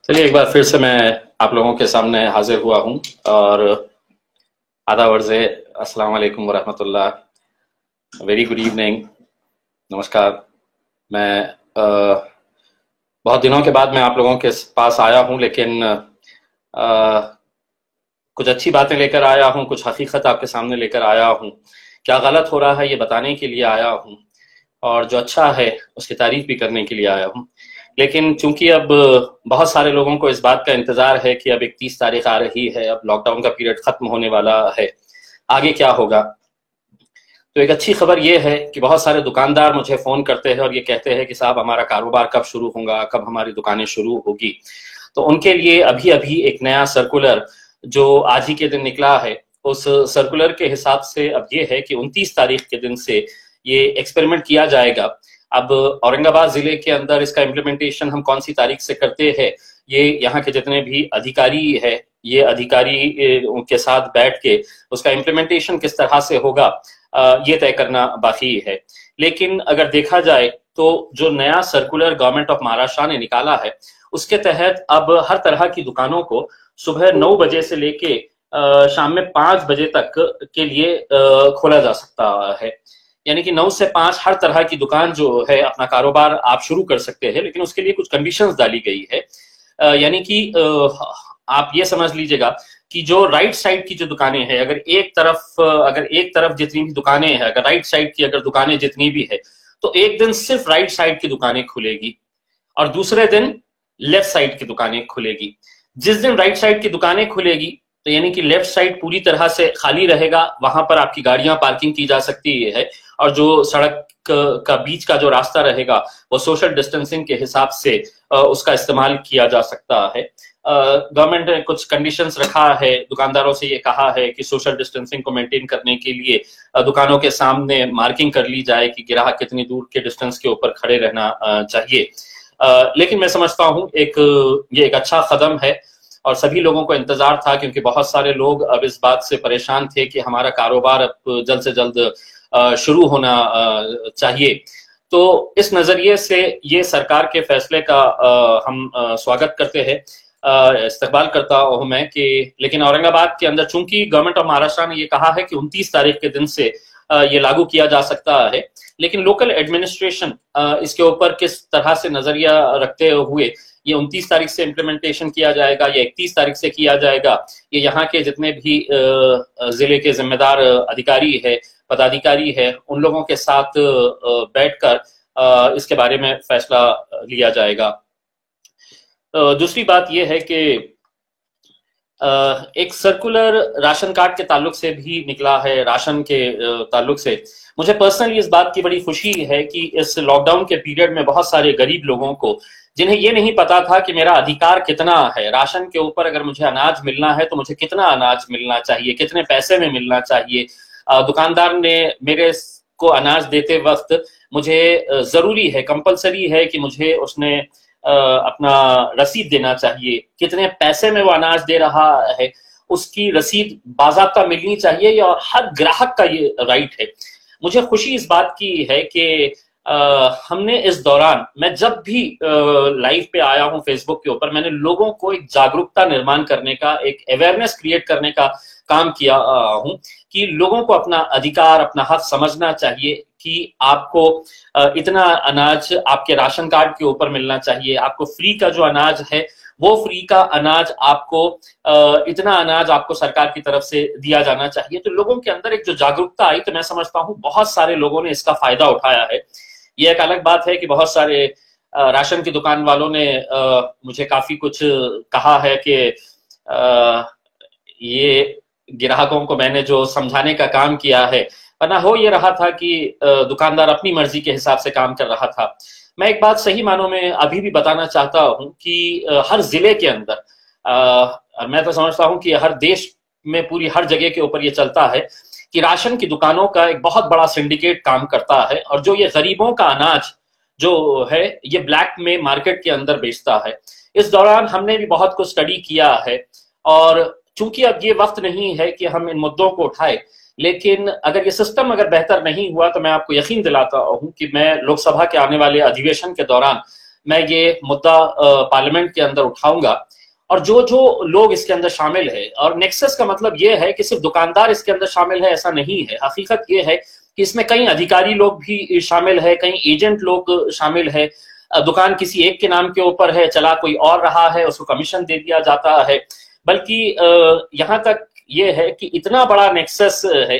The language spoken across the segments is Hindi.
चलिए एक बार फिर से मैं आप लोगों के सामने हाजिर हुआ हूँ और आदाब अर्ज़ अस्सलाम वालेकुम वरहमतुल्लाह। Very good evening. नमस्कार। मैं बहुत दिनों के बाद मैं आप लोगों के पास आया हूँ, लेकिन कुछ अच्छी बातें लेकर आया हूँ, कुछ हकीकत आपके सामने लेकर आया हूँ। क्या गलत हो रहा है ये बताने के लिए आया हूँ, और जो अच्छा है उसकी तारीफ भी करने के लिए आया हूँ। लेकिन चूंकि अब बहुत सारे लोगों को इस बात का इंतजार है कि अब 31 तारीख आ रही है, अब लॉकडाउन का पीरियड खत्म होने वाला है, आगे क्या होगा। तो एक अच्छी खबर ये है कि बहुत सारे दुकानदार मुझे फोन करते हैं और ये कहते हैं कि साहब हमारा कारोबार कब शुरू होगा, कब हमारी दुकानें शुरू होगी। तो उनके लिए अभी अभी एक नया सर्कुलर जो आज ही के दिन निकला है, उस सर्कुलर के हिसाब से अब ये है कि 29 तारीख के दिन से ये एक्सपेरिमेंट किया जाएगा। अब औरंगाबाद जिले के अंदर इसका इम्प्लीमेंटेशन हम कौन सी तारीख से करते हैं, ये यहाँ के जितने भी अधिकारी है, ये अधिकारी उनके साथ बैठ के उसका इम्प्लीमेंटेशन किस तरह से होगा ये तय करना बाकी है। लेकिन अगर देखा जाए तो जो नया सर्कुलर गवर्नमेंट ऑफ महाराष्ट्र ने निकाला है, उसके तहत अब हर तरह की दुकानों को सुबह 9 बजे से लेके शाम में 5 बजे तक के लिए खोला जा सकता है। यानी कि 9 से 5 हर तरह की दुकान जो है अपना कारोबार आप शुरू कर सकते हैं, लेकिन उसके लिए कुछ कंडीशंस डाली गई है। यानी कि आप ये समझ लीजिएगा कि जो राइट साइड की जो दुकानें हैं, अगर एक तरफ जितनी भी दुकानें हैं, अगर राइट साइड की अगर दुकानें जितनी भी है, तो एक दिन सिर्फ राइट साइड की दुकानें खुलेगी और दूसरे दिन लेफ्ट साइड की दुकानें खुलेगी। जिस दिन राइट साइड की दुकानें खुलेगी तो यानी कि लेफ्ट साइड पूरी तरह से खाली रहेगा, वहां पर आपकी गाड़ियां पार्किंग की जा सकती है, और जो सड़क का बीच का जो रास्ता रहेगा वो सोशल डिस्टेंसिंग के हिसाब से उसका इस्तेमाल किया जा सकता है। गवर्नमेंट ने कुछ कंडीशंस रखा है, दुकानदारों से ये कहा है कि सोशल डिस्टेंसिंग को मेंटेन करने के लिए दुकानों के सामने मार्किंग कर ली जाए कि ग्राहक कितनी दूर के डिस्टेंस के ऊपर खड़े रहना चाहिए। लेकिन मैं समझता हूँ ये एक अच्छा कदम है और सभी लोगों को इंतजार था, क्योंकि बहुत सारे लोग अब इस बात से परेशान थे कि हमारा कारोबार अब जल्द से जल्द शुरू होना चाहिए। तो इस नजरिए से ये सरकार के फैसले का हम स्वागत करते हैं, इस्तकबाल करता हूं मैं कि लेकिन औरंगाबाद के अंदर चूंकि गवर्नमेंट ऑफ महाराष्ट्र ने ये कहा है कि 29 तारीख के दिन से ये लागू किया जा सकता है, लेकिन लोकल एडमिनिस्ट्रेशन इसके ऊपर किस तरह से नजरिया रखते हुए ये 29 तारीख से इम्प्लीमेंटेशन किया जाएगा या 31 तारीख से किया जाएगा, ये यहाँ के जितने भी जिले के जिम्मेदार अधिकारी है, पदाधिकारी है, उन लोगों के साथ बैठकर इसके बारे में फैसला लिया जाएगा। दूसरी बात यह है कि एक सर्कुलर राशन कार्ड के ताल्लुक से भी निकला है। राशन के ताल्लुक से मुझे पर्सनली इस बात की बड़ी खुशी है कि इस लॉकडाउन के पीरियड में बहुत सारे गरीब लोगों को, जिन्हें ये नहीं पता था कि मेरा अधिकार कितना है राशन के ऊपर, अगर मुझे अनाज मिलना है तो मुझे कितना अनाज मिलना चाहिए, कितने पैसे में मिलना चाहिए, दुकानदार ने मेरे को अनाज देते वक्त मुझे जरूरी है, कंपलसरी है कि मुझे उसने अपना रसीद देना चाहिए, कितने पैसे में वो अनाज दे रहा है उसकी रसीद बाज़ाब्ता मिलनी चाहिए, और हर ग्राहक का ये राइट है। मुझे खुशी इस बात की है कि हमने इस दौरान, मैं जब भी लाइव पे आया हूं फेसबुक के ऊपर, मैंने लोगों को एक जागरूकता निर्माण करने का, एक अवेयरनेस क्रिएट करने का काम किया हूं कि लोगों को अपना अधिकार, अपना हक समझना चाहिए कि आपको इतना अनाज आपके राशन कार्ड के ऊपर मिलना चाहिए, आपको फ्री का जो अनाज है वो फ्री का अनाज आपको, इतना अनाज आपको सरकार की तरफ से दिया जाना चाहिए। तो लोगों के अंदर एक जो जागरूकता आई, तो मैं समझता हूँ बहुत सारे लोगों ने इसका फायदा उठाया है। ये एक अलग बात है कि बहुत सारे राशन की दुकान वालों ने मुझे काफी कुछ कहा है कि ये ग्राहकों को मैंने जो समझाने का काम किया है, वरना हो ये रहा था कि दुकानदार अपनी मर्जी के हिसाब से काम कर रहा था। मैं एक बात सही मानों में अभी भी बताना चाहता हूं कि हर जिले के अंदर, मैं तो समझता हूं कि हर देश में पूरी हर जगह के ऊपर ये चलता है कि राशन की दुकानों का एक बहुत बड़ा सिंडिकेट काम करता है, और जो ये गरीबों का अनाज जो है ये ब्लैक में मार्केट के अंदर बेचता है। इस दौरान हमने भी बहुत कुछ स्टडी किया है, और चूंकि अब ये वक्त नहीं है कि हम इन मुद्दों को उठाए, लेकिन अगर ये सिस्टम अगर बेहतर नहीं हुआ तो मैं आपको यकीन दिलाता हूं कि मैं लोकसभा के आने वाले अधिवेशन के दौरान मैं ये मुद्दा पार्लियामेंट के अंदर उठाऊंगा। और जो जो लोग इसके अंदर शामिल है, और नेक्सस का मतलब ये है कि सिर्फ दुकानदार इसके अंदर शामिल है ऐसा नहीं है। हकीकत ये है कि इसमें कई अधिकारी लोग भी शामिल है, कई एजेंट लोग शामिल है। दुकान किसी एक के नाम के ऊपर है, चला कोई और रहा है, उसको कमीशन दे दिया जाता है। बल्कि यहां तक ये है कि इतना बड़ा नेक्सस है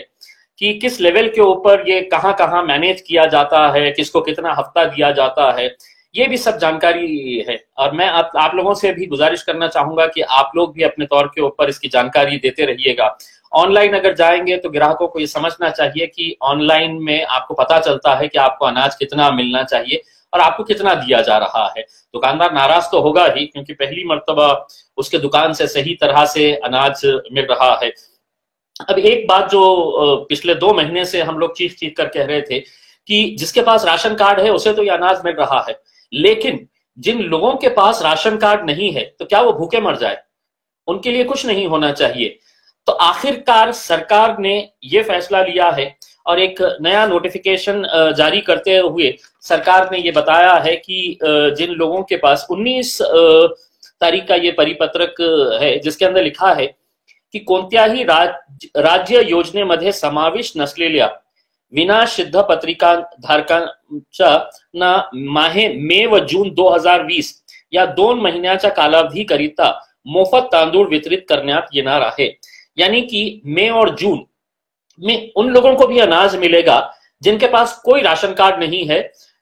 कि किस लेवल के ऊपर ये कहां कहां मैनेज किया जाता है, किसको कितना हफ्ता दिया जाता है, ये भी सब जानकारी है। और मैं आप लोगों से भी गुजारिश करना चाहूंगा कि आप लोग भी अपने तौर के ऊपर इसकी जानकारी देते रहिएगा। ऑनलाइन अगर जाएंगे तो ग्राहकों को ये समझना चाहिए कि ऑनलाइन में आपको पता चलता है कि आपको अनाज कितना मिलना चाहिए और आपको कितना दिया जा रहा है। दुकानदार नाराज तो होगा ही, क्योंकि पहली मर्तबा उसके दुकान से सही तरह से अनाज मिल रहा है। अब एक बात जो पिछले 2 महीने से हम लोग चीख चीख कर कह रहे थे कि जिसके पास राशन कार्ड है उसे तो ये अनाज मिल रहा है, लेकिन जिन लोगों के पास राशन कार्ड नहीं है तो क्या वो भूखे मर जाए? उनके लिए कुछ नहीं होना चाहिए। तो आखिरकार सरकार ने ये फैसला लिया है और एक नया नोटिफिकेशन जारी करते हुए सरकार ने ये बताया है कि जिन लोगों के पास 19 तारीख का ये परिपत्रक है, जिसके अंदर लिखा है की कोणत्याही राज्य योजनेमध्ये समाविष्ट नसलेल्या विनासिद्ध पत्रिका धारकांच्या ना मे व जून 2020 या 2 महिन्याच्या कालावधीकरिता मोफत तांदूळ वितरित करण्यात येणार आहे। यानी कि मई और जून में उन लोगों को भी अनाज मिलेगा जिनके पास कोई राशन कार्ड नहीं है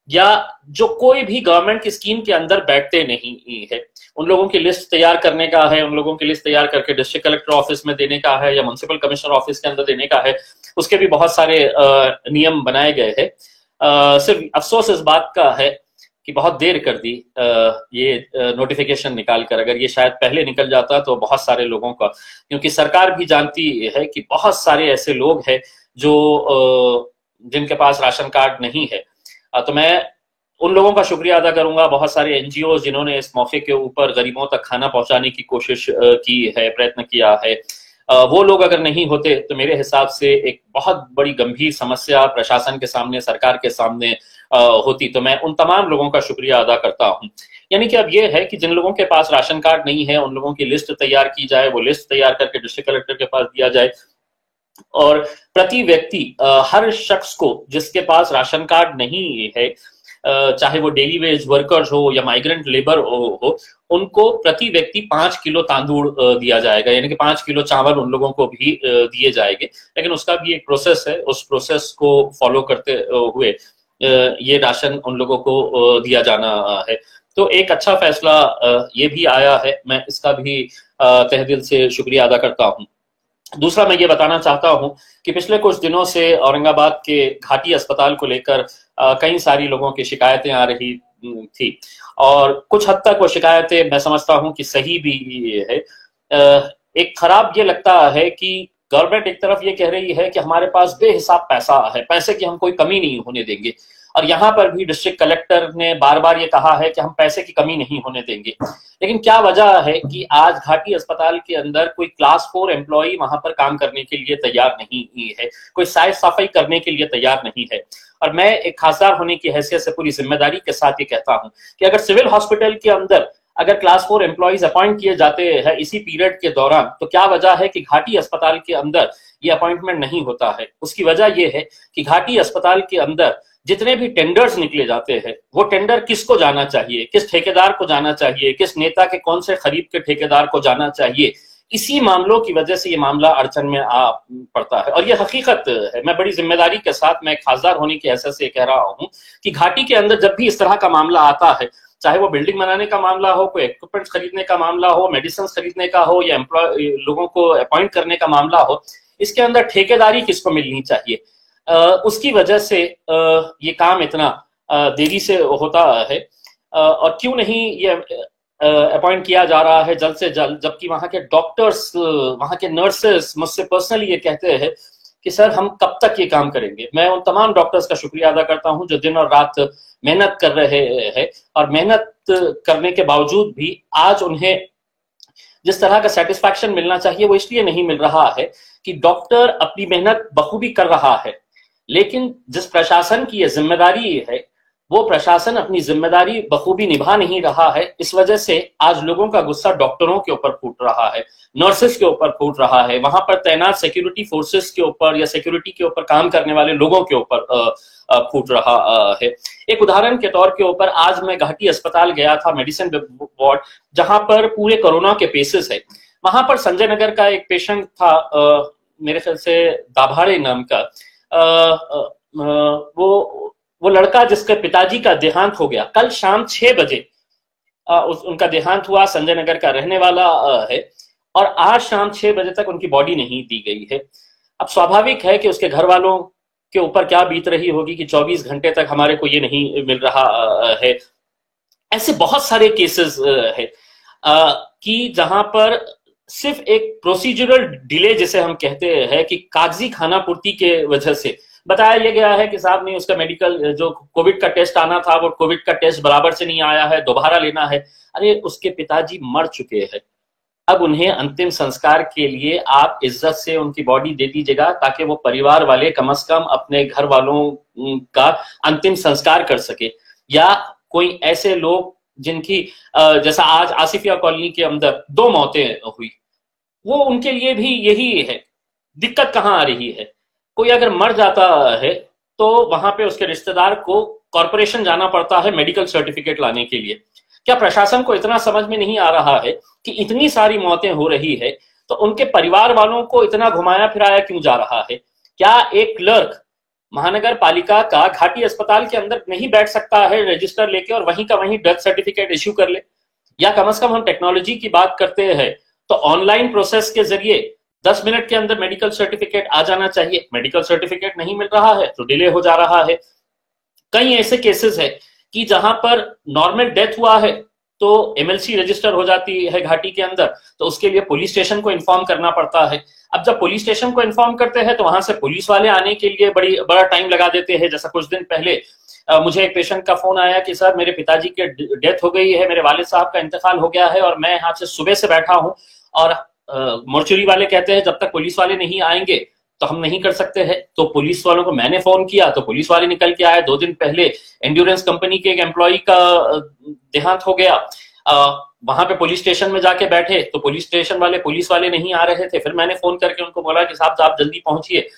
या जो कोई भी गवर्नमेंट की स्कीम के अंदर बैठते नहीं है। उन लोगों की लिस्ट तैयार करने का है, उन लोगों की लिस्ट तैयार करके डिस्ट्रिक्ट कलेक्टर ऑफिस में देने का है या म्युनिसिपल कमिश्नर ऑफिस के अंदर देने का है। उसके भी बहुत सारे नियम बनाए गए हैं। सिर्फ अफसोस इस बात का है कि बहुत देर कर दी ये नोटिफिकेशन निकाल कर। अगर ये शायद पहले निकल जाता तो बहुत सारे लोगों का, क्योंकि सरकार भी जानती है कि बहुत सारे ऐसे लोग हैं जो जिनके पास राशन कार्ड नहीं है। तो मैं उन लोगों का शुक्रिया अदा करूंगा, बहुत सारे एनजीओ जिन्होंने इस मौके के ऊपर गरीबों तक खाना पहुंचाने की कोशिश की है, प्रयत्न किया है। वो लोग अगर नहीं होते तो मेरे हिसाब से एक बहुत बड़ी गंभीर समस्या प्रशासन के सामने, सरकार के सामने होती। तो मैं उन तमाम लोगों का शुक्रिया अदा करता हूं। यानी कि अब ये है कि जिन लोगों के पास राशन कार्ड नहीं है उन लोगों की लिस्ट तैयार की जाए, वो लिस्ट तैयार करके डिस्ट्रिक्ट कलेक्टर के पास दिया जाए और प्रति व्यक्ति हर शख्स को जिसके पास राशन कार्ड नहीं है, चाहे वो डेली वेज वर्कर्स हो या माइग्रेंट लेबर हो, उनको प्रति व्यक्ति 5 किलो तांदूळ दिया जाएगा। यानी कि 5 किलो चावल उन लोगों को भी दिए जाएंगे। लेकिन उसका भी एक प्रोसेस है, उस प्रोसेस को फॉलो करते हुए ये राशन उन लोगों को दिया जाना है। तो एक अच्छा फैसला ये भी आया है, मैं इसका भी तहे दिल से शुक्रिया अदा करता हूँ। दूसरा मैं ये बताना चाहता हूं कि पिछले कुछ दिनों से औरंगाबाद के घाटी अस्पताल को लेकर कई सारी लोगों की शिकायतें आ रही थी और कुछ हद तक वो शिकायतें मैं समझता हूं कि सही भी है। एक खराब ये लगता है कि गवर्नमेंट एक तरफ ये कह रही है कि हमारे पास बेहिसाब पैसा है, पैसे की हम कोई कमी नहीं होने देंगे, और यहाँ पर भी डिस्ट्रिक्ट कलेक्टर ने बार बार ये कहा है कि हम पैसे की कमी नहीं होने देंगे। लेकिन क्या वजह है कि आज घाटी अस्पताल के अंदर कोई क्लास 4 एम्प्लॉई वहां पर काम करने के लिए तैयार नहीं है, कोई साफ सफाई करने के लिए तैयार नहीं है। और मैं एक खासदार होने की हैसियत से पूरी जिम्मेदारी के साथ ये कहता हूं कि अगर सिविल हॉस्पिटल के अंदर अगर क्लास 4 एम्प्लॉइज अपॉइंट किए जाते हैं इसी पीरियड के दौरान, तो क्या वजह है कि घाटी अस्पताल के अंदर ये अपॉइंटमेंट नहीं होता है? उसकी वजह यह है कि घाटी अस्पताल के अंदर जितने भी टेंडर्स निकले जाते हैं वो टेंडर किसको जाना चाहिए, किस ठेकेदार को जाना चाहिए, किस नेता के कौन से खरीद के ठेकेदार को जाना चाहिए, इसी मामलों की वजह से ये मामला अड़चन में आ पड़ता है। और ये हकीकत है, मैं बड़ी जिम्मेदारी के साथ मैं खासदार होने की हैसियत से कह रहा हूं कि घाटी के अंदर जब भी इस तरह का मामला आता है, चाहे वो बिल्डिंग बनाने का मामला हो, कोई इक्विपमेंट खरीदने का मामला हो, मेडिसिन खरीदने का हो या लोगों को अपॉइंट करने का मामला हो, इसके अंदर ठेकेदारी किसको मिलनी चाहिए, उसकी वजह से ये काम इतना देरी से होता है। और क्यों नहीं ये अपॉइंट किया जा रहा है जल्द से जल्द, जबकि वहां के डॉक्टर्स, वहां के नर्सेस मुझसे पर्सनली ये कहते हैं कि सर हम कब तक ये काम करेंगे। मैं उन तमाम डॉक्टर्स का शुक्रिया अदा करता हूं जो दिन और रात मेहनत कर रहे हैं, और मेहनत करने के बावजूद भी आज उन्हें जिस तरह का सेटिस्फैक्शन मिलना चाहिए वो इसलिए नहीं मिल रहा है कि डॉक्टर अपनी मेहनत बखूबी कर रहा है, लेकिन जिस प्रशासन की ये जिम्मेदारी है वो प्रशासन अपनी जिम्मेदारी बखूबी निभा नहीं रहा है। इस वजह से आज लोगों का गुस्सा डॉक्टरों के ऊपर फूट रहा है, नर्सेस के ऊपर फूट रहा है, वहां पर तैनात सिक्योरिटी फोर्सेस के ऊपर या सिक्योरिटी के ऊपर काम करने वाले लोगों के ऊपर फूट रहा है। एक उदाहरण के तौर के ऊपर आज मैं घाटी अस्पताल गया था, मेडिसिन वार्ड, जहां पर पूरे कोरोना के पेशेंट है। वहां पर संजय नगर का एक पेशेंट था, मेरे ख्याल से दाभाड़े नाम का, वो लड़का जिसके पिताजी का देहांत हो गया, कल शाम 6 बजे उनका देहांत हुआ, संजय नगर का रहने वाला है, और आज शाम 6 बजे तक उनकी बॉडी नहीं दी गई है। अब स्वाभाविक है कि उसके घर वालों के ऊपर क्या बीत रही होगी कि 24 घंटे तक हमारे को ये नहीं मिल रहा है। ऐसे बहुत सारे केसेस है कि जहां पर सिर्फ एक प्रोसीजरल डिले जिसे हम कहते हैं कि कागजी खाना पूर्ति के वजह से बताया यह गया है कि साहब नहीं, उसका मेडिकल जो कोविड का टेस्ट आना था वो कोविड का टेस्ट बराबर से नहीं आया है, दोबारा लेना है। अरे उसके पिताजी मर चुके हैं, अब उन्हें अंतिम संस्कार के लिए आप इज्जत से उनकी बॉडी दे दीजिएगा ताकि वो परिवार वाले कम से कम अपने घर वालों का अंतिम संस्कार कर सके। या कोई ऐसे लोग जिनकी जैसा आज आसिफिया कॉलोनी के अंदर 2 मौतें हुई, वो उनके लिए भी यही है। दिक्कत कहाँ आ रही है, कोई अगर मर जाता है तो वहां पे उसके रिश्तेदार को कॉर्पोरेशन जाना पड़ता है मेडिकल सर्टिफिकेट लाने के लिए। क्या प्रशासन को इतना समझ में नहीं आ रहा है कि इतनी सारी मौतें हो रही है तो उनके परिवार वालों को इतना घुमाया फिराया क्यों जा रहा है? क्या एक क्लर्क महानगर पालिका का घाटी अस्पताल के अंदर नहीं बैठ सकता है रजिस्टर लेके और वहीं का वहीं डेथ सर्टिफिकेट इश्यू कर ले? या कम से कम हम टेक्नोलॉजी की बात करते हैं तो ऑनलाइन प्रोसेस के जरिए 10 मिनट के अंदर मेडिकल सर्टिफिकेट आ जाना चाहिए। मेडिकल सर्टिफिकेट नहीं मिल रहा है तो डिले हो जा रहा है। कई ऐसे केसेस है कि जहां पर नॉर्मल डेथ हुआ है तो एमएलसी रजिस्टर हो जाती है घाटी के अंदर, तो उसके लिए पुलिस स्टेशन को इन्फॉर्म करना पड़ता है। अब जब पुलिस स्टेशन को इन्फॉर्म करते हैं तो वहां से पुलिस वाले आने के लिए बड़ा टाइम लगा देते हैं। जैसा कुछ दिन पहले मुझे एक पेशेंट का फोन आया कि सर मेरे पिताजी की डेथ हो गई है, मेरे वालिद साहब का इंतकाल हो गया है और मैं यहाँ से सुबह से बैठा हूँ और मोर्चरी वाले कहते हैं जब तक पुलिस वाले नहीं आएंगे तो हम नहीं कर सकते हैं। तो पुलिस वालों को मैंने फोन किया तो पुलिस वाले निकल के आए। 2 दिन पहले एंड्योरेंस कंपनी के एक एम्प्लॉय का देहांत हो गया, वहां पे पुलिस स्टेशन में जाके बैठे तो पुलिस स्टेशन वाले पुलिस वाले नहीं आ रहे थे। फिर मैंने फोन करके उनको बोला कि साहब आप जल्दी पहुंचिए।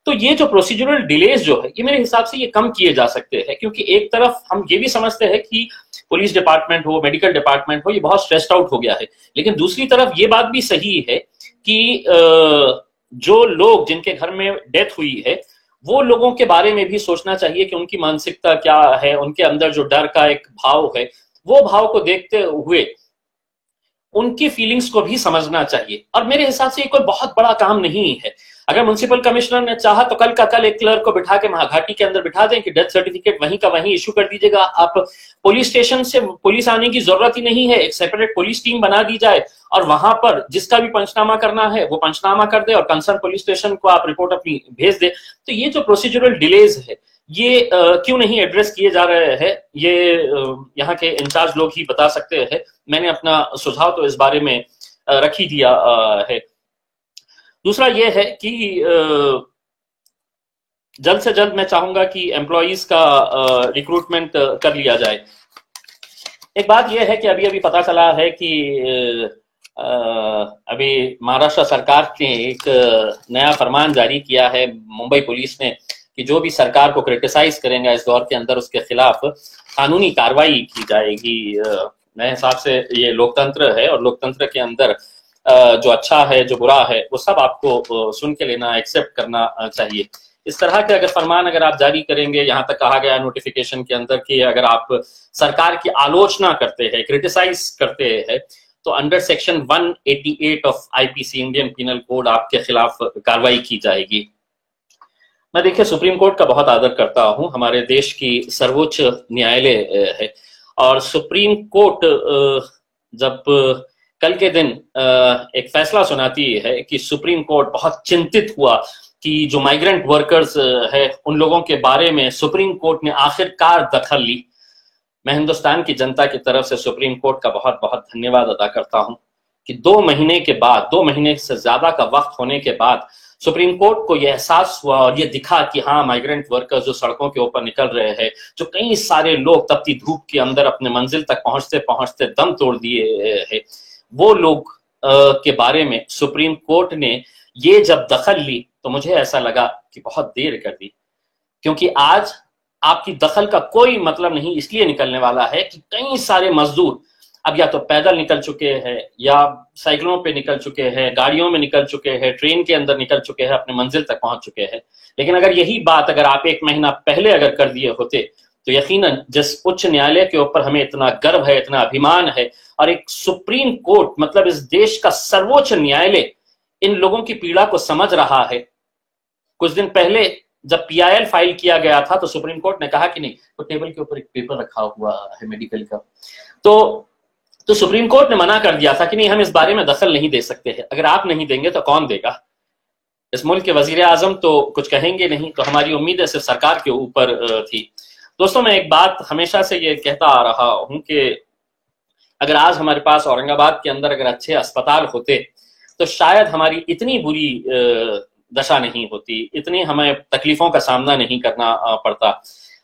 तो ये जो प्रोसीजरल डिलेज जो है ये मेरे हिसाब से ये कम किए जा सकते हैं, क्योंकि एक तरफ हम ये भी समझते हैं कि पुलिस डिपार्टमेंट हो, मेडिकल डिपार्टमेंट हो, ये बहुत स्ट्रेस्ड आउट हो गया है, लेकिन दूसरी तरफ ये बात भी सही है कि जो लोग जिनके घर में डेथ हुई है वो लोगों के बारे में भी सोचना चाहिए कि उनकी मानसिकता क्या है, उनके अंदर जो डर का एक भाव है वो भाव को देखते हुए उनकी फीलिंग्स को भी समझना चाहिए। और मेरे हिसाब से ये कोई बहुत बड़ा काम नहीं है। अगर म्युनिसिपल कमिश्नर ने चाहा तो कल का कल एक क्लर्क को बिठा के महाघाटी के अंदर बिठा दें कि डेथ सर्टिफिकेट वहीं का वहीं इशू कर दीजिएगा। आप पुलिस स्टेशन से पुलिस आने की जरूरत ही नहीं है, एक सेपरेट पुलिस टीम बना दी जाए और वहां पर जिसका भी पंचनामा करना है वो पंचनामा कर दे और कंसर्न पुलिस स्टेशन को आप रिपोर्ट अपनी भेज दे। तो ये जो प्रोसीजरल डिलेज है ये क्यों नहीं एड्रेस किए जा रहे हैं, ये यहाँ के इंचार्ज लोग ही बता सकते हैं। मैंने अपना सुझाव तो इस बारे में रख ही दिया है। दूसरा ये है कि जल्द से जल्द मैं चाहूंगा कि एम्प्लॉइज का रिक्रूटमेंट कर लिया जाए। एक बात यह है कि अभी अभी पता चला है कि अभी महाराष्ट्र सरकार ने एक नया फरमान जारी किया है मुंबई पुलिस ने कि जो भी सरकार को क्रिटिसाइज करेंगे इस दौर के अंदर उसके खिलाफ कानूनी कार्रवाई की जाएगी। मेरे हिसाब से ये लोकतंत्र है और लोकतंत्र के अंदर जो अच्छा है जो बुरा है वो सब आपको सुन के लेना, एक्सेप्ट करना चाहिए। इस तरह के अगर फरमान अगर आप जारी करेंगे, यहाँ तक कहा गया नोटिफिकेशन के अंदर कि अगर आप सरकार की आलोचना करते हैं, क्रिटिसाइज करते हैं, तो under section 188 of IPC Indian penal code आपके खिलाफ कार्रवाई की जाएगी। मैं देखिए सुप्रीम कोर्ट का बहुत आदर करता हूं, हमारे देश की सर्वोच्च न्यायालय है और सुप्रीम कोर्ट जब कल के दिन एक फैसला सुनाती है कि सुप्रीम कोर्ट बहुत चिंतित हुआ कि जो माइग्रेंट वर्कर्स है उन लोगों के बारे में सुप्रीम कोर्ट ने आखिरकार दखल ली। मैं हिंदुस्तान की जनता की तरफ से सुप्रीम कोर्ट का बहुत बहुत धन्यवाद अदा करता हूं कि 2 महीने के बाद, 2 महीने से ज्यादा का वक्त होने के बाद सुप्रीम कोर्ट को यह एहसास हुआ और यह दिखा कि हाँ, माइग्रेंट वर्कर्स जो सड़कों के ऊपर निकल रहे हैं, जो कई सारे लोग तपती धूप के अंदर अपने मंजिल तक पहुंचते पहुंचते दम तोड़ दिए हैं, वो लोग के बारे में सुप्रीम कोर्ट ने ये जब दखल ली तो मुझे ऐसा लगा कि बहुत देर कर दी। क्योंकि आज आपकी दखल का कोई मतलब नहीं इसलिए निकलने वाला है कि कई सारे मजदूर अब या तो पैदल निकल चुके हैं, या साइकिलों पे निकल चुके हैं, गाड़ियों में निकल चुके हैं, ट्रेन के अंदर निकल चुके हैं, अपने मंजिल तक पहुंच चुके हैं। लेकिन अगर यही बात अगर आप 1 महीना पहले अगर कर दिए होते तो यकीनन जिस उच्च न्यायालय के ऊपर हमें इतना गर्व है, इतना अभिमान है, और एक सुप्रीम कोर्ट मतलब इस देश का सर्वोच्च न्यायालय इन लोगों की पीड़ा को समझ रहा है। कुछ दिन पहले जब PIL फाइल किया गया था तो सुप्रीम कोर्ट ने कहा कि नहीं, तो टेबल के ऊपर एक पेपर रखा हुआ है मेडिकल का, तो सुप्रीम कोर्ट ने मना कर दिया था कि नहीं, हम इस बारे में दखल नहीं दे सकते हैं। अगर आप नहीं देंगे तो कौन देगा? इस मुल्क के वजीर आजम तो कुछ कहेंगे नहीं, तो हमारी उम्मीद सिर्फ सरकार के ऊपर थी। दोस्तों, मैं एक बात हमेशा से ये कहता आ रहा हूं कि अगर आज हमारे पास औरंगाबाद के अंदर अगर अच्छे अस्पताल होते तो शायद हमारी इतनी बुरी दशा नहीं होती, इतनी हमें तकलीफों का सामना नहीं करना पड़ता।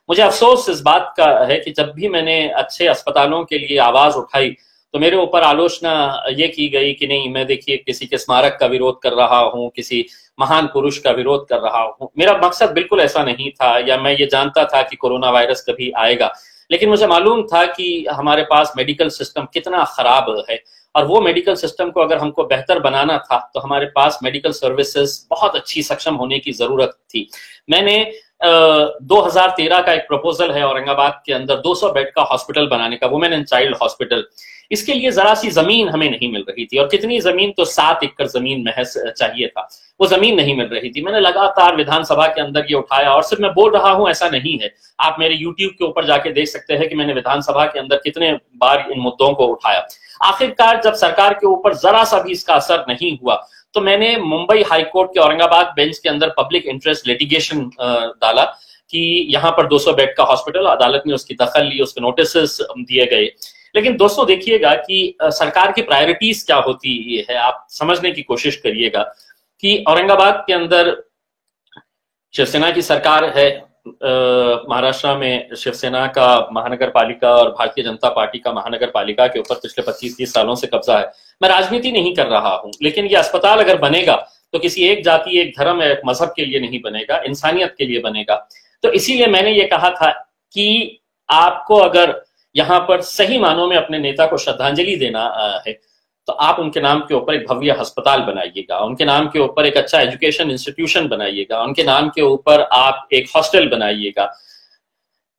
मुझे अफसोस इस बात का है कि जब भी मैंने अच्छे अस्पतालों के लिए आवाज उठाई तो मेरे ऊपर आलोचना ये की गई कि नहीं, मैं देखिए किसी के स्मारक का विरोध कर रहा हूँ, किसी महान पुरुष का विरोध कर रहा हूँ। मेरा मकसद बिल्कुल ऐसा नहीं था, या मैं ये जानता था कि कोरोना वायरस कभी आएगा, लेकिन मुझे मालूम था कि हमारे पास मेडिकल सिस्टम कितना खराब है, और वो मेडिकल सिस्टम को अगर हमको बेहतर बनाना था तो हमारे पास मेडिकल सर्विसेज बहुत अच्छी सक्षम होने की जरूरत थी। मैंने 2013 का एक प्रपोजल है औरंगाबाद के अंदर 200 बेड का हॉस्पिटल बनाने का, वुमेन एंड चाइल्ड हॉस्पिटल। इसके लिए जरा सी जमीन हमें नहीं मिल रही थी, और कितनी जमीन, तो 7 एकड़ जमीन महज चाहिए था, वो जमीन नहीं मिल रही थी। मैंने लगातार विधानसभा के अंदर ये उठाया, और सिर्फ मैं बोल रहा हूं ऐसा नहीं है, आप मेरे YouTube के ऊपर जाके देख सकते हैं कि मैंने विधानसभा के अंदर कितने बार इन मुद्दों को उठाया। आखिरकार जब सरकार के ऊपर जरा सा भी इसका असर नहीं हुआ तो मैंने मुंबई हाईकोर्ट के औरंगाबाद बेंच के अंदर पब्लिक इंटरेस्ट लिटिगेशन डाला कि यहां पर 200 बेड का हॉस्पिटल। अदालत ने उसकी दखल ली, उसके नोटिस दिए गए। लेकिन दोस्तों देखिएगा कि सरकार की प्रायोरिटीज क्या होती है, आप समझने की कोशिश करिएगा कि औरंगाबाद के अंदर शिवसेना की सरकार है, महाराष्ट्र में शिवसेना का महानगर पालिका और भारतीय जनता पार्टी का महानगर पालिका के ऊपर पिछले 25-30 सालों से कब्जा है। मैं राजनीति नहीं कर रहा हूं, लेकिन ये अस्पताल अगर बनेगा तो किसी एक जाति, एक धर्म या एक मजहब के लिए नहीं बनेगा, इंसानियत के लिए बनेगा। तो इसीलिए मैंने ये कहा था कि आपको अगर यहां पर सही मानों में अपने नेता को श्रद्धांजलि देना है तो आप उनके नाम के ऊपर एक भव्य अस्पताल बनाइएगा, उनके नाम के ऊपर एक अच्छा एजुकेशन इंस्टीट्यूशन बनाइएगा, उनके नाम के ऊपर आप एक हॉस्टल बनाइएगा।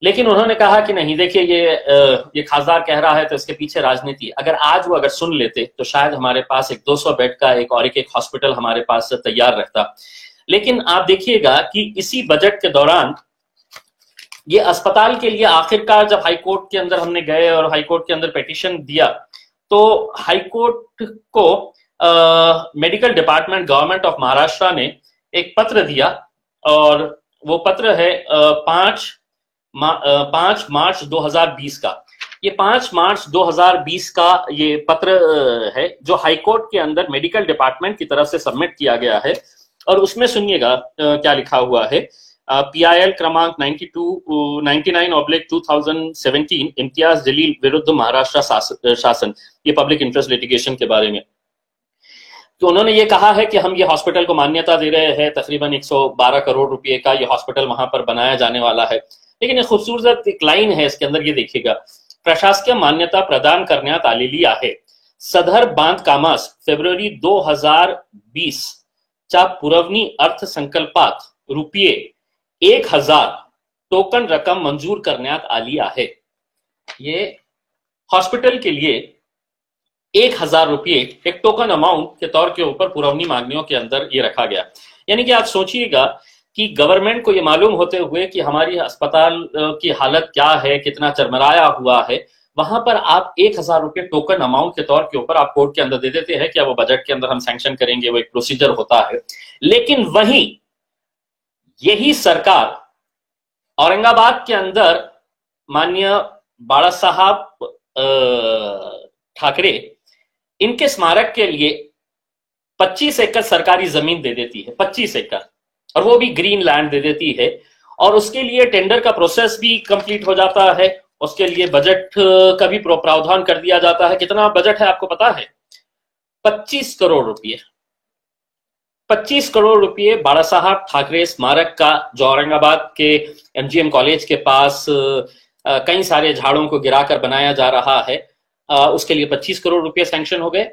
लेकिन उन्होंने कहा कि नहीं, देखिए ये खासदार कह रहा है तो इसके पीछे राजनीति। अगर आज वो अगर सुन लेते तो शायद हमारे पास एक 200 बेड का एक हॉस्पिटल हमारे पास तैयार रहता। लेकिन आप देखिएगा कि इसी बजट के दौरान ये अस्पताल के लिए आखिरकार जब हाईकोर्ट के अंदर हमने गए और हाईकोर्ट के अंदर पिटीशन दिया तो हाईकोर्ट को medical department government of Maharashtra ने एक पत्र दिया, और वो पत्र है 5 मार्च 2020 का। ये 5 मार्च 2020 का ये पत्र है जो हाईकोर्ट के अंदर मेडिकल डिपार्टमेंट की तरफ से सबमिट किया गया है। और उसमें सुनिएगा क्या लिखा हुआ है। PIL क्रमांक 99/2017 इम्तियाज जलील विरुद्ध महाराष्ट्र शासन, ये पब्लिक इंटरेस्ट लिटिगेशन के बारे में। तो उन्होंने ये कहा है कि हम ये हॉस्पिटल को मान्यता दे रहे हैं, तकरीबन 112 करोड़ रुपए का ये हॉस्पिटल वहां पर बनाया जाने वाला है। लेकिन एक खूबसूरत एक लाइन है इसके अंदर, ये देखिएगा, प्रशासकीय मान्यता प्रदान करण्यात आलेली आहे। सदर बांधकामास फेब्रुवारी 2020 च्या पुरवणी अर्थसंकल्पात रुपये 1000 टोकन रकम मंजूर करण्यात आली आहे। ये हॉस्पिटल के लिए 1000 रुपये एक टोकन अमाउंट के तौर के ऊपर पुरवनी मांगनियों के अंदर ये रखा गया। यानी कि आप सोचिएगा कि गवर्नमेंट को ये मालूम होते हुए कि हमारी अस्पताल की हालत क्या है, कितना चरमराया हुआ है, वहां पर आप 1000 रुपये टोकन अमाउंट के तौर के ऊपर आप कोर्ट के अंदर दे देते हैं कि वो बजट के अंदर हम सैंक्शन करेंगे, वो एक प्रोसीजर होता है। लेकिन वहीं यही सरकार औरंगाबाद के अंदर माननीय बाला साहब ठाकरे, इनके स्मारक के लिए 25 एकड़ सरकारी जमीन दे देती है, 25 एकड़, और वो भी ग्रीन लैंड दे देती है। और उसके लिए टेंडर का प्रोसेस भी कंप्लीट हो जाता है, उसके लिए बजट का भी प्रावधान कर दिया जाता है। कितना बजट है आपको पता है? 25 करोड़ रुपए। 25 करोड़ रुपए बाला साहब ठाकरे स्मारक का, जो औरंगाबाद के एमजीएम कॉलेज के पास कई सारे झाड़ों को गिराकर बनाया जा रहा है, उसके लिए 25 करोड़ रुपए सैंक्शन हो गए।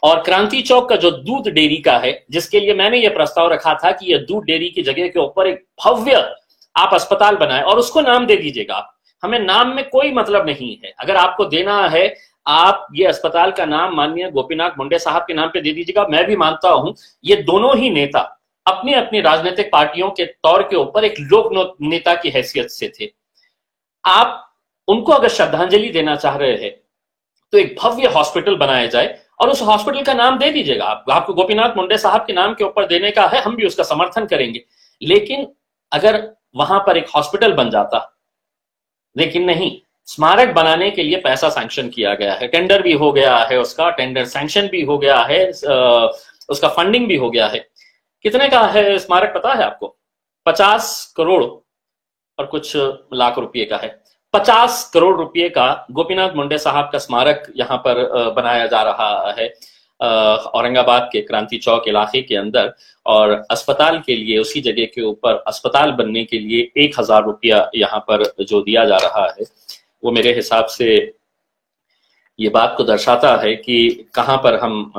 और क्रांति चौक का जो दूध डेयरी का है, जिसके लिए मैंने ये प्रस्ताव रखा था कि ये दूध डेयरी की जगह के ऊपर एक भव्य आप अस्पताल बनाए और उसको नाम दे दीजिएगा आप। हमें नाम में कोई मतलब नहीं है, अगर आपको देना है आप ये अस्पताल का नाम माननीय गोपीनाथ मुंडे साहब के नाम पे दे दीजिएगा। मैं भी मानता हूं ये दोनों ही नेता अपनी अपनी राजनीतिक पार्टियों के तौर के ऊपर एक लोक नेता की हैसियत से थे। आप उनको अगर श्रद्धांजलि देना चाह रहे हैं तो एक भव्य हॉस्पिटल बनाया जाए और उस हॉस्पिटल का नाम दे दीजिएगा। आपको गोपीनाथ मुंडे साहब के नाम के ऊपर देने का है, हम भी उसका समर्थन करेंगे। लेकिन अगर वहां पर एक हॉस्पिटल बन जाता, लेकिन नहीं, स्मारक बनाने के लिए पैसा सैंक्शन किया गया है, टेंडर भी हो गया है, उसका टेंडर सैंक्शन भी हो गया है, उसका फंडिंग भी हो गया है। कितने का है स्मारक पता है आपको? 50 करोड़ और कुछ लाख रुपए का है। 50 करोड़ रुपए का गोपीनाथ मुंडे साहब का स्मारक यहां पर बनाया जा रहा है औरंगाबाद के क्रांति चौक इलाके के अंदर। और अस्पताल के लिए, उसी जगह के ऊपर अस्पताल बनने के लिए 1000 रुपया यहां पर जो दिया जा रहा है, वो मेरे हिसाब से ये बात को दर्शाता है कि कहां पर हम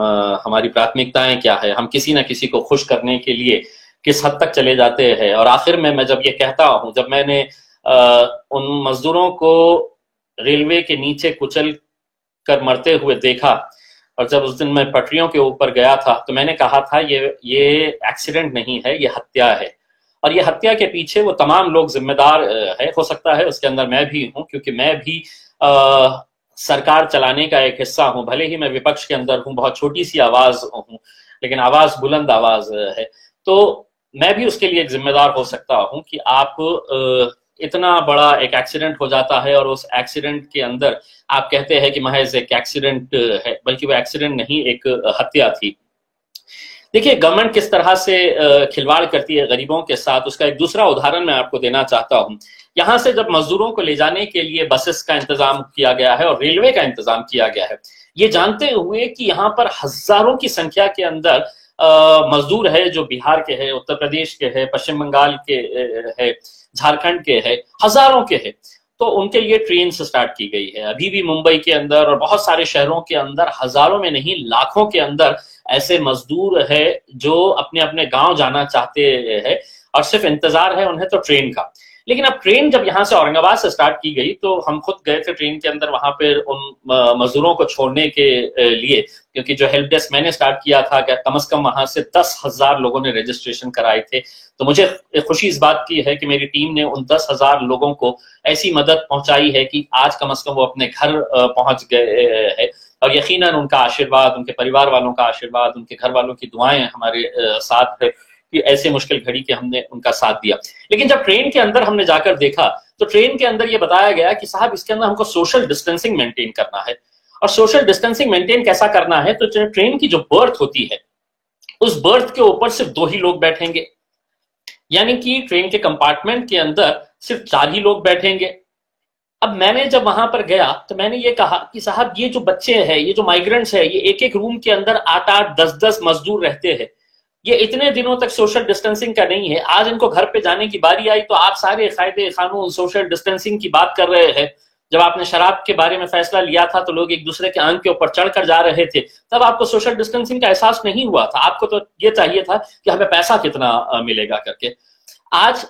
हमारी प्राथमिकताएं क्या है, हम किसी ना किसी को खुश करने के लिए किस हद तक चले जाते हैं। और आखिर में मैं जब ये कहता हूं, जब मैंने उन मजदूरों को रेलवे के नीचे कुचल कर मरते हुए देखा और जब उस दिन मैं पटरियों के ऊपर गया था, तो मैंने कहा था ये एक्सीडेंट नहीं है, ये हत्या है। और ये हत्या के पीछे वो तमाम लोग जिम्मेदार है। हो सकता है उसके अंदर मैं भी हूं, क्योंकि मैं भी सरकार चलाने का एक हिस्सा हूं। भले ही मैं विपक्ष के अंदर हूं, बहुत छोटी सी आवाज हूं, लेकिन आवाज बुलंद आवाज है। तो मैं भी उसके लिए एक जिम्मेदार हो सकता हूं कि आप इतना बड़ा एक एक्सीडेंट हो जाता है और उस एक्सीडेंट के अंदर आप कहते हैं कि महज एक एक्सीडेंट है, बल्कि वो एक्सीडेंट नहीं, एक हत्या थी। देखिए गवर्नमेंट किस तरह से खिलवाड़ करती है गरीबों के साथ, उसका एक दूसरा उदाहरण मैं आपको देना चाहता हूं। यहां से जब मजदूरों को ले जाने के लिए बसेस का इंतजाम किया गया है और रेलवे का इंतजाम किया गया है, ये जानते हुए कि यहाँ पर हजारों की संख्या के अंदर मजदूर है जो बिहार के है, उत्तर प्रदेश के है, पश्चिम बंगाल के है, झारखंड के है, हजारों के है, तो उनके लिए ट्रेन स्टार्ट की गई है। अभी भी मुंबई के अंदर और बहुत सारे शहरों के अंदर हजारों में नहीं लाखों के अंदर ऐसे मजदूर है जो अपने अपने गांव जाना चाहते हैं और सिर्फ इंतजार है उन्हें तो ट्रेन का। लेकिन अब ट्रेन जब यहाँ से औरंगाबाद से स्टार्ट की गई तो हम खुद गए थे ट्रेन के अंदर वहां पर उन मजदूरों को छोड़ने के लिए, क्योंकि जो हेल्प डेस्क मैंने स्टार्ट किया था, क्या कम से कम वहां से 10,000 लोगों ने रजिस्ट्रेशन कराए थे। तो मुझे खुशी इस बात की है कि मेरी टीम ने उन 10,000 लोगों को ऐसी मदद पहुंचाई है कि आज कम से कम वो अपने घर पहुंच गए हैं। और यकीनन उनका आशीर्वाद, उनके परिवार वालों का आशीर्वाद, उनके घर वालों की दुआएं हमारे साथ है कि ऐसे मुश्किल घड़ी के हमने उनका साथ दिया। लेकिन जब ट्रेन के अंदर हमने जाकर देखा तो ट्रेन के अंदर ये बताया गया कि साहब इसके अंदर हमको सोशल डिस्टेंसिंग मेंटेन करना है। और सोशल डिस्टेंसिंग मेंटेन कैसा करना है? तो ट्रेन की जो बर्थ होती है उस बर्थ के ऊपर सिर्फ 2 ही लोग बैठेंगे, यानी कि ट्रेन के कंपार्टमेंट के अंदर सिर्फ 4 ही लोग बैठेंगे। अब मैंने जब वहां पर गया तो मैंने ये कहा कि साहब ये जो बच्चे हैं, ये जो माइग्रेंट्स है, ये एक एक रूम के अंदर 8-8, 10-10 मजदूर रहते हैं। ये इतने दिनों तक सोशल डिस्टेंसिंग का नहीं है। आज इनको घर पे जाने की बारी आई तो आप सारे कायदे कानून सोशल डिस्टेंसिंग की बात कर रहे हैं। जब आपने शराब के बारे में फैसला लिया था तो लोग एक दूसरे के आंख के ऊपर चढ़कर जा रहे थे, तब आपको सोशल डिस्टेंसिंग का एहसास नहीं हुआ था। आपको तो ये चाहिए था कि हमें पैसा कितना मिलेगा करके। आज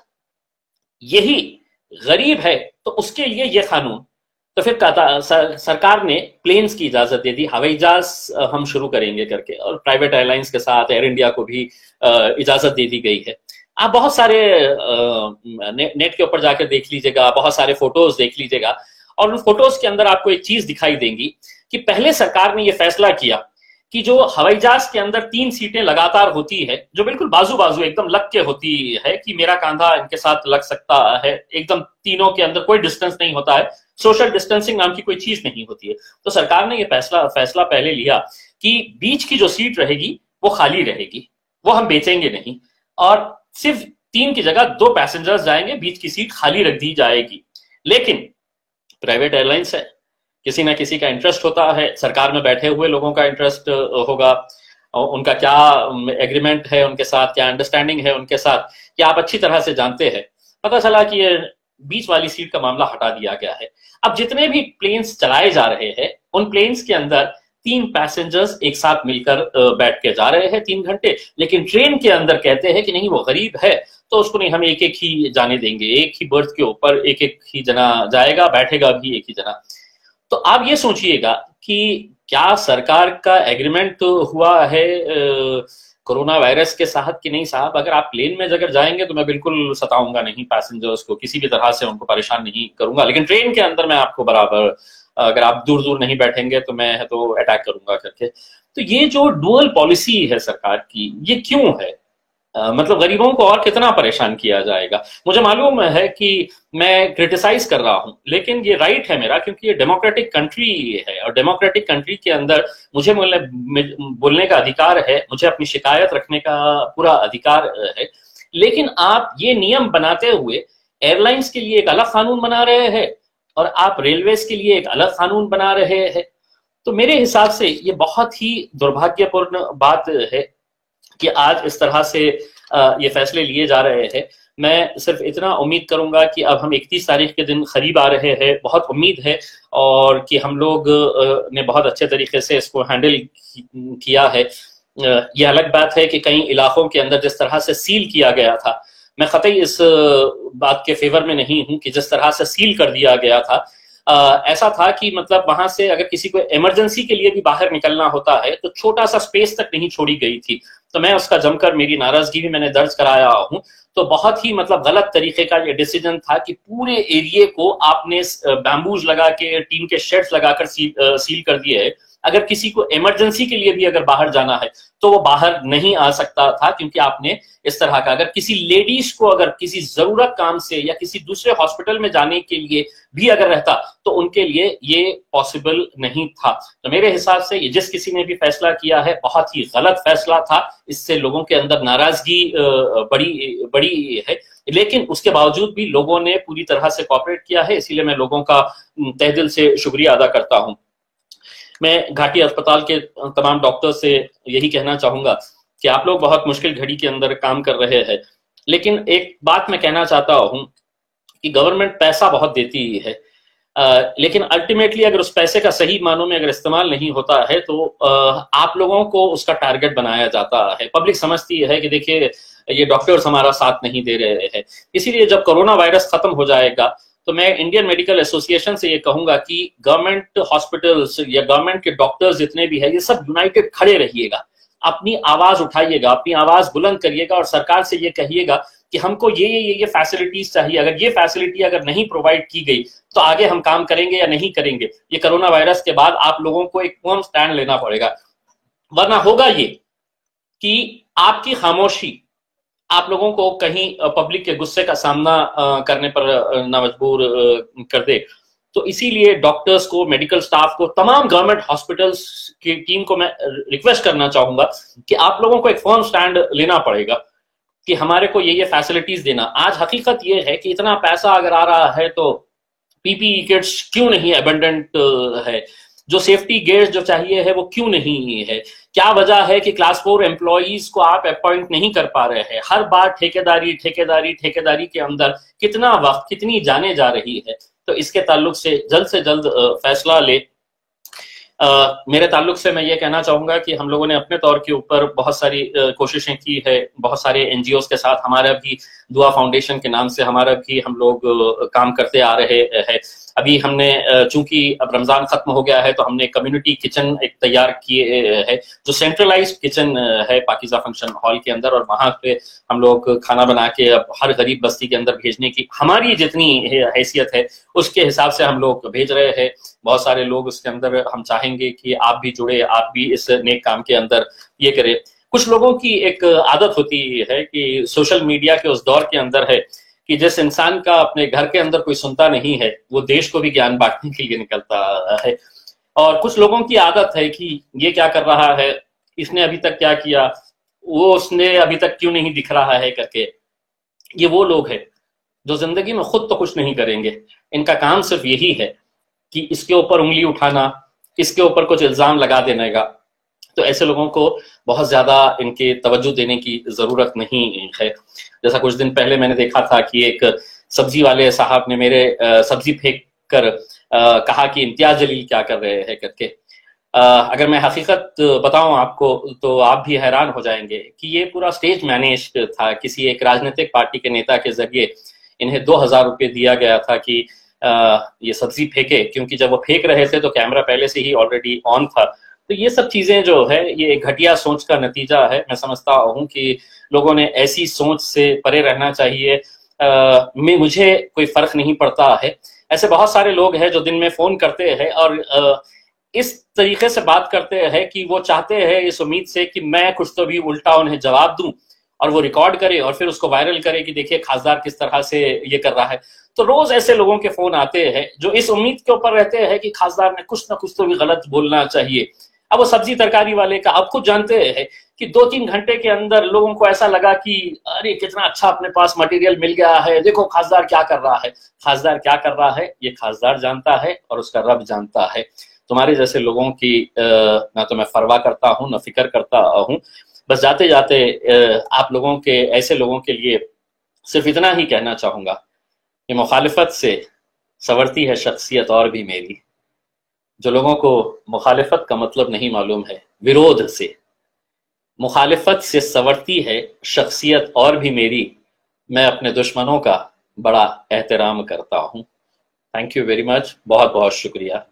यही गरीब है तो उसके लिए ये कानून। तो फिर सरकार ने प्लेन्स की इजाजत दे दी, हवाई जहाज हम शुरू करेंगे करके, और प्राइवेट एयरलाइंस के साथ एयर इंडिया को भी इजाजत दे दी गई है। आप बहुत सारे नेट के ऊपर जाकर देख लीजिएगा, बहुत सारे फोटोज देख लीजिएगा, और उन फोटोज के अंदर आपको एक चीज दिखाई देंगी कि पहले सरकार ने यह फैसला किया कि जो हवाई जहाज के अंदर 3 सीटें लगातार होती है, जो बिल्कुल बाजू बाजू एकदम लग के होती है कि मेरा कंधा इनके साथ लग सकता है, एकदम तीनों के अंदर कोई डिस्टेंस नहीं होता है, सोशल डिस्टेंसिंग नाम की कोई चीज नहीं होती है। तो सरकार ने यह फैसला पहले लिया कि बीच की जो सीट रहेगी वो खाली रहेगी, वो हम बेचेंगे नहीं, और सिर्फ 3 की जगह 2 पैसेंजर्स जाएंगे, बीच की सीट खाली रख दी जाएगी। लेकिन प्राइवेट एयरलाइंस है, किसी ना किसी का इंटरेस्ट होता है, सरकार में बैठे हुए लोगों का इंटरेस्ट होगा, उनका क्या एग्रीमेंट है उनके साथ, क्या अंडरस्टैंडिंग है उनके साथ, कि आप अच्छी तरह से जानते हैं। पता चला कि ये बीच वाली सीट का मामला हटा दिया गया है। अब जितने भी प्लेन्स चलाए जा रहे हैं, उन प्लेन्स के अंदर 3 पैसेंजर्स एक साथ मिलकर बैठ के जा रहे हैं 3 घंटे, लेकिन ट्रेन के अंदर कहते हैं कि नहीं, वो गरीब है तो उसको नहीं, हम एक एक ही जाने देंगे, एक ही बर्थ के ऊपर एक एक ही जना जाएगा, बैठेगा भी एक ही जना। तो आप ये सोचिएगा कि क्या सरकार का एग्रीमेंट हुआ है कोरोना वायरस के साथ कि नहीं? साहब, अगर आप प्लेन में अगर जाएंगे तो मैं बिल्कुल सताऊंगा नहीं पैसेंजर्स को, किसी भी तरह से उनको परेशान नहीं करूंगा, लेकिन ट्रेन के अंदर मैं आपको बराबर, अगर आप दूर दूर नहीं बैठेंगे तो मैं तो अटैक करूंगा करके। तो ये जो डुअल पॉलिसी है सरकार की, ये क्यों है? मतलब गरीबों को और कितना परेशान किया जाएगा? मुझे मालूम है कि मैं क्रिटिसाइज कर रहा हूं, लेकिन ये राइट है मेरा, क्योंकि ये डेमोक्रेटिक कंट्री है, और डेमोक्रेटिक कंट्री के अंदर मुझे बोलने का अधिकार है, मुझे अपनी शिकायत रखने का पूरा अधिकार है। लेकिन आप ये नियम बनाते हुए एयरलाइंस के लिए एक अलग कानून बना रहे हैं, और आप रेलवेज के लिए एक अलग कानून बना रहे हैं। तो मेरे हिसाब से ये बहुत ही दुर्भाग्यपूर्ण बात है कि आज इस तरह से ये फैसले लिए जा रहे हैं। मैं सिर्फ इतना उम्मीद करूंगा कि अब हम 31 तारीख के दिन करीब आ रहे हैं, बहुत उम्मीद है, और कि हम लोग ने बहुत अच्छे तरीके से इसको हैंडल किया है। ये अलग बात है कि कई इलाकों के अंदर जिस तरह से सील किया गया था, मैं कतई इस बात के फेवर में नहीं हूं कि जिस तरह से सील कर दिया गया था, ऐसा था कि मतलब वहां से अगर किसी को इमरजेंसी के लिए भी बाहर निकलना होता है तो छोटा सा स्पेस तक नहीं छोड़ी गई थी। तो मैं उसका जमकर, मेरी नाराजगी भी मैंने दर्ज कराया हूं। तो बहुत ही मतलब गलत तरीके का ये डिसीजन था कि पूरे एरिया को आपने बैम्बूज लगा के, टीन के शेड्स लगाकर सील कर दिए है। अगर किसी को इमरजेंसी के लिए भी अगर बाहर जाना है तो वो बाहर नहीं आ सकता था, क्योंकि आपने इस तरह का, अगर किसी लेडीज को अगर किसी जरूरत काम से या किसी दूसरे हॉस्पिटल में जाने के लिए भी अगर रहता तो उनके लिए ये पॉसिबल नहीं था। तो मेरे हिसाब से ये जिस किसी ने भी फैसला किया है, बहुत ही गलत फैसला था। इससे लोगों के अंदर नाराजगी बड़ी बड़ी है, लेकिन उसके बावजूद भी लोगों ने पूरी तरह से कॉपरेट किया है, इसीलिए मैं लोगों का तहे दिल से शुक्रिया अदा करता हूं। मैं घाटी अस्पताल के तमाम डॉक्टर से यही कहना चाहूंगा कि आप लोग बहुत मुश्किल घड़ी के अंदर काम कर रहे हैं, लेकिन एक बात मैं कहना चाहता हूं कि गवर्नमेंट पैसा बहुत देती है, लेकिन अल्टीमेटली अगर उस पैसे का सही मानों में अगर इस्तेमाल नहीं होता है तो आप लोगों को उसका टारगेट बनाया जाता है। पब्लिक समझती है कि देखिए ये डॉक्टर्स हमारा साथ नहीं दे रहे हैं। इसीलिए जब कोरोना वायरस खत्म हो जाएगा तो मैं इंडियन मेडिकल एसोसिएशन से ये कहूंगा कि गवर्नमेंट हॉस्पिटल्स या गवर्नमेंट के डॉक्टर्स जितने भी है, ये सब यूनाइटेड खड़े रहिएगा, अपनी आवाज उठाइएगा, अपनी आवाज बुलंद करिएगा, और सरकार से ये कहिएगा कि हमको ये फैसिलिटीज चाहिए। अगर ये फैसिलिटी अगर नहीं प्रोवाइड की गई तो आगे हम काम करेंगे या नहीं करेंगे। ये कोरोना वायरस के बाद आप लोगों को एक फर्म स्टैंड लेना पड़ेगा, वरना होगा ये कि आपकी खामोशी आप लोगों को कहीं पब्लिक के गुस्से का सामना करने पर ना मजबूर कर दे। तो इसीलिए डॉक्टर्स को, मेडिकल स्टाफ को, तमाम गवर्नमेंट हॉस्पिटल्स की टीम को मैं रिक्वेस्ट करना चाहूंगा कि आप लोगों को एक फर्म स्टैंड लेना पड़ेगा कि हमारे को ये फैसिलिटीज देना। आज हकीकत ये है कि इतना पैसा अगर आ रहा है तो पीपीई किट्स क्यों नहीं एबंडेंट है, जो सेफ्टी गेयर्स जो चाहिए है वो क्यों नहीं है? क्या वजह है कि क्लास 4 एम्प्लॉइज को आप अपॉइंट नहीं कर पा रहे हैं? हर बार ठेकेदारी ठेकेदारी ठेकेदारी के अंदर कितना वक्त, कितनी जाने जा रही है। तो इसके ताल्लुक से जल्द फैसला ले। मेरे ताल्लुक से मैं ये कहना चाहूंगा कि हम लोगों ने अपने तौर के ऊपर बहुत सारी कोशिशें की है, बहुत सारे एनजीओज के साथ, हमारा भी दुआ फाउंडेशन के नाम से हमारा भी हम लोग काम करते आ रहे हैं। अभी हमने, चूंकि अब रमजान खत्म हो गया है, तो हमने कम्युनिटी किचन एक तैयार किए है, जो सेंट्रलाइज्ड किचन है पाकिजा फंक्शन हॉल के अंदर, और वहां पे हम लोग खाना बना के अब हर गरीब बस्ती के अंदर भेजने की हमारी जितनी हैसियत है उसके हिसाब से हम लोग भेज रहे हैं। बहुत सारे लोग उसके अंदर, हम चाहेंगे कि आप भी जुड़े, आप भी इस नेक काम के अंदर ये करें। कुछ लोगों की एक आदत होती है कि सोशल मीडिया के उस दौर के अंदर है कि जिस इंसान का अपने घर के अंदर कोई सुनता नहीं है वो देश को भी ज्ञान बांटने के लिए निकलता है। और कुछ लोगों की आदत है कि ये क्या कर रहा है, इसने अभी तक क्या किया, वो उसने अभी तक क्यों नहीं दिख रहा है करके। ये वो लोग हैं जो जिंदगी में खुद तो कुछ नहीं करेंगे, इनका काम सिर्फ यही है कि इसके ऊपर उंगली उठाना, इसके ऊपर कुछ इल्जाम लगा देने का। तो ऐसे लोगों को बहुत ज्यादा इनके तवज्जो देने की जरूरत नहीं है। जैसा कुछ दिन पहले मैंने देखा था कि एक सब्जी वाले साहब ने मेरे सब्जी फेंक कर कहा कि इम्तियाज जलील क्या कर रहे हैं करके। अगर मैं हकीकत बताऊं आपको तो आप भी हैरान हो जाएंगे कि ये पूरा स्टेज मैनेज था। किसी एक राजनीतिक पार्टी के नेता के जरिए इन्हें 2,000 रुपये दिया गया था कि ये सब्जी फेंके, क्योंकि जब वो फेंक रहे थे तो कैमरा पहले से ही ऑलरेडी ऑन था। तो ये सब चीजें जो है ये घटिया सोच का नतीजा है। मैं समझता हूँ कि लोगों ने ऐसी सोच से परे रहना चाहिए। मुझे कोई फर्क नहीं पड़ता है, ऐसे बहुत सारे लोग हैं जो दिन में फोन करते हैं और इस तरीके से बात करते हैं कि वो चाहते हैं इस उम्मीद से कि मैं कुछ तो भी उल्टा उन्हें जवाब दूं और वो रिकॉर्ड करे और फिर उसको वायरल करे कि देखिए खासदार किस तरह से ये कर रहा है। तो रोज ऐसे लोगों के फोन आते हैं जो इस उम्मीद के ऊपर रहते हैं कि खासदार ने कुछ ना कुछ तो भी गलत बोलना चाहिए। अब वो सब्जी तरकारी वाले का आप खुद जानते हैं कि 2-3 घंटे के अंदर लोगों को ऐसा लगा कि अरे कितना अच्छा अपने पास मटेरियल मिल गया है, देखो खासदार क्या कर रहा है। खासदार क्या कर रहा है ये खासदार जानता है और उसका रब जानता है। तुम्हारे जैसे लोगों की ना तो मैं परवाह करता हूँ ना फिक्र करता हूँ। बस जाते जाते आप लोगों के, ऐसे लोगों के लिए सिर्फ इतना ही कहना चाहूंगा कि मुखालिफत से संवरती है शख्सियत और भी मेरी। जो लोगों को मुखालिफत का मतलब नहीं मालूम है, विरोध से, मुखालिफत से संवरती है शख्सियत और भी मेरी। मैं अपने दुश्मनों का बड़ा एहतराम करता हूँ। थैंक यू वेरी मच, बहुत बहुत शुक्रिया।